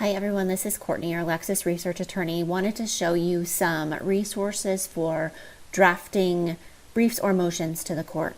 Hi everyone, this is Courtney, your Lexis research attorney. Wanted to show you some resources for drafting briefs or motions to the court.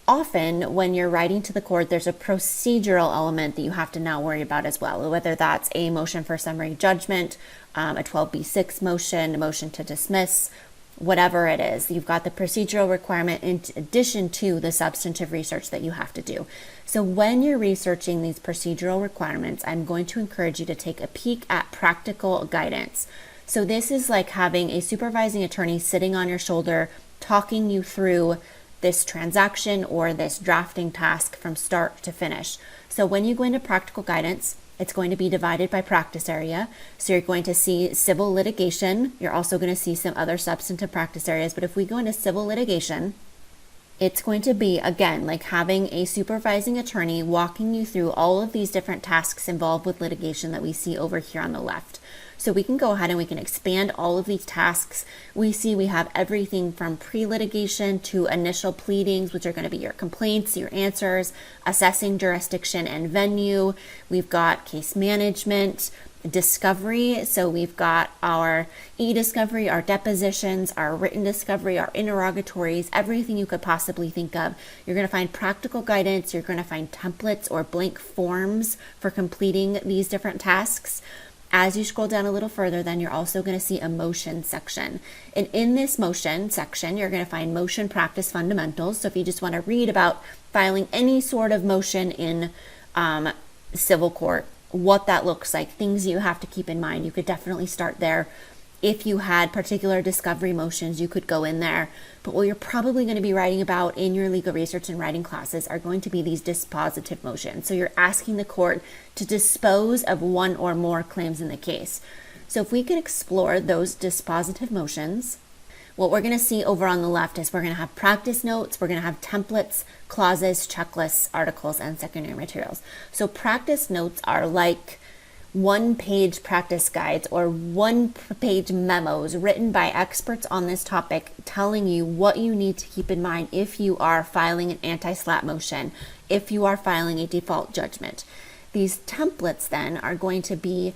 Often when you're writing to the court, there's a procedural element that you have to now worry about as well, whether that's a motion for summary judgment, a 12b6 motion, a motion to dismiss, whatever it is. You've got the procedural requirement in addition to the substantive research that you have to do. So when you're researching these procedural requirements, I'm going to encourage you to take a peek at practical guidance. So this is like having a supervising attorney sitting on your shoulder, talking you through this transaction or this drafting task from start to finish. So when you go into practical guidance, it's going to be divided by practice area. So you're going to see civil litigation. You're also going to see some other substantive practice areas. But if we go into civil litigation, it's going to be, again, like having a supervising attorney walking you through all of these different tasks involved with litigation that we see over here on the left. So we can go ahead and we can expand all of these tasks. We see we have everything from pre-litigation to initial pleadings, which are going to be your complaints, your answers, assessing jurisdiction and venue. We've got case management, discovery. So we've got our e-discovery, our depositions, our written discovery, our interrogatories, everything you could possibly think of. You're going to find practical guidance. You're going to find templates or blank forms for completing these different tasks. As you scroll down a little further, then you're also going to see a motion section. And in this motion section, you're going to find motion practice fundamentals. So if you just want to read about filing any sort of motion in civil court, what that looks like, things you have to keep in mind, you could definitely start there. If you had particular discovery motions, you could go in there. But what you're probably going to be writing about in your legal research and writing classes are going to be these dispositive motions. So you're asking the court to dispose of one or more claims in the case. So if we could explore those dispositive motions, what we're going to see over on the left is we're going to have practice notes, we're going to have templates, clauses, checklists, articles, and secondary materials. So practice notes are like one-page practice guides or one-page memos written by experts on this topic telling you what you need to keep in mind if you are filing an anti-SLAPP motion, if you are filing a default judgment. These templates then are going to be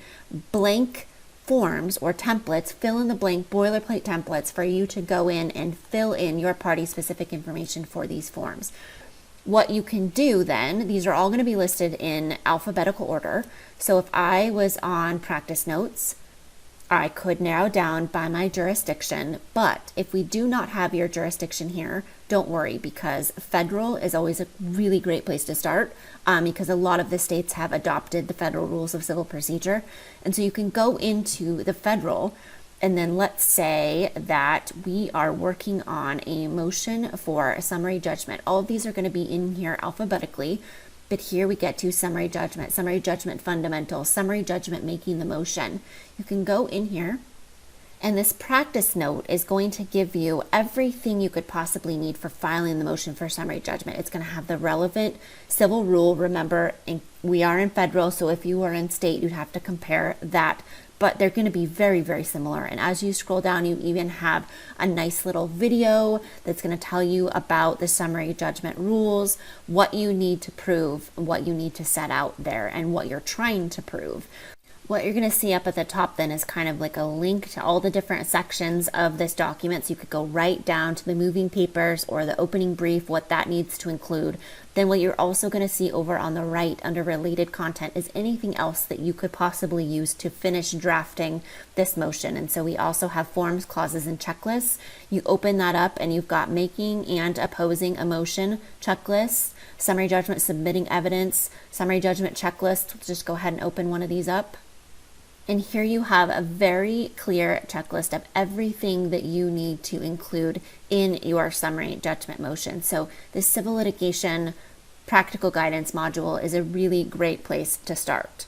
blank forms or templates, fill in the blank boilerplate templates for you to go in and fill in your party-specific information for these forms. What you can do then, these are all going to be listed in alphabetical order. So if I was on practice notes, I could narrow down by my jurisdiction. But if we do not have your jurisdiction here, don't worry, because federal is always a really great place to start because a lot of the states have adopted the federal rules of civil procedure. And so you can go into the federal. And then let's say that we are working on a motion for a summary judgment. All of these are going to be in here alphabetically, but here we get to summary judgment fundamentals, summary judgment making the motion. You can go in here, and this practice note is going to give you everything you could possibly need for filing the motion for summary judgment. It's going to have the relevant civil rule. Remember, we are in federal, so if you were in state, you'd have to compare that. But they're going to be very, very similar. And as you scroll down, you even have a nice little video that's going to tell you about the summary judgment rules, what you need to prove, what you need to set out there, and what you're trying to prove. What you're going to see up at the top then is kind of like a link to all the different sections of this document. So you could go right down to the moving papers or the opening brief, what that needs to include. Then what you're also going to see over on the right under related content is anything else that you could possibly use to finish drafting this motion. And so we also have forms, clauses, and checklists. You open that up and you've got making and opposing a motion checklists, summary judgment, submitting evidence, summary judgment checklist. Let's just go ahead and open one of these up. And here you have a very clear checklist of everything that you need to include in your summary judgment motion. So this civil litigation practical guidance module is a really great place to start.